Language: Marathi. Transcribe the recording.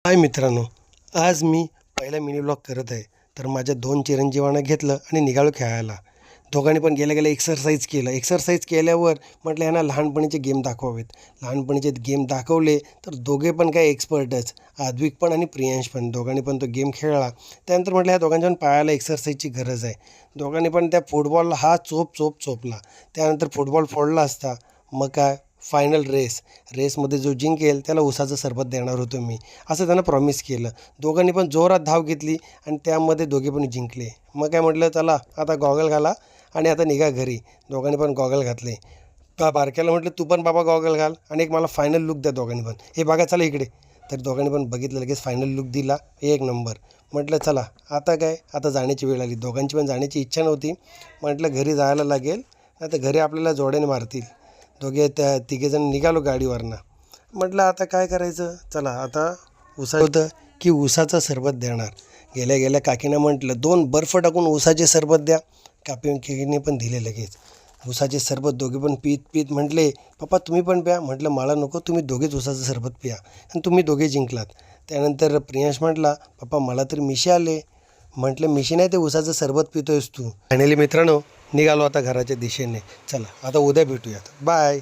हाय मित्रांनो, आज मी पहिला मिनी ब्लॉग करत आहे. तर माझ्या 2 चिरंजीवांना घेतलं आणि निघालो खेळायला. दोघांनी पण गेल्या एक्सरसाइज केल्यावर म्हटलं यांना लहानपणीचे गेम दाखवावेत. लहानपणीचे गेम दाखवले तर दोघे पण काय एक्सपर्टच, आद्विक पण आणि प्रियांश पण. दोघांनी पण तो गेम खेळला. त्यानंतर म्हटलं ह्या दोघांच्या पण पायाला एक्सरसाइजची गरज आहे. दोघांनी पण त्या फुटबॉलला हा चोपला. त्यानंतर फुटबॉल फोडला असता. मग काय फायनल रेसमध्ये जो जिंकेल त्याला उसाचं सरबत देणार होतो मी, असं त्यांना प्रॉमिस केलं. दोघांनी पण जोरात धाव घेतली आणि त्यामध्ये दोघे पण जिंकले. मग काय म्हटलं, चला आता गॉगल घाला आणि आता निघा घरी. दोघांनी पण गॉगल घातले. बारक्याला म्हटलं, तू पण बाबा गॉगल घाल आणि एक मला फायनल लुक द्या दोघांनी पण. हे बघा चला इकडे. तर दोघांनी पण बघितलं, लगेच फायनल लुक दिला. एक नंबर. म्हटलं चला आता काय, आता जाण्याची वेळ आली. दोघांची पण जाण्याची इच्छा नव्हती. म्हटलं घरी जायला लागेल, आता घरी आपल्याला जोड्याने मारतील. त्या तिघेजण निघालो गाडीवरनं. म्हटलं आता काय करायचं, चला आता होतं की उसाचं सरबत देणार. गेल्या गेल्या काकीनं म्हटलं 2 बर्फ टाकून उसाचे सरबत द्या. काकीने पण दिले लगेच उसाचे सरबत. दोघे पण पीत म्हटले, पप्पा तुम्ही पण प्या. म्हटलं मला नको, तुम्ही दोघेच उसाचं सरबत प्या आणि तुम्ही दोघे जिंकलात. त्यानंतर प्रियांश म्हटला, पप्पा मला तर मिशी आले. म्हटलं मिशी नाही, ते उसाचं सरबत पितोयस तू. फायनली मित्रांनो निघालो आता घराच्या दिशेने. चला आता उद्या भेटूयात. बाय.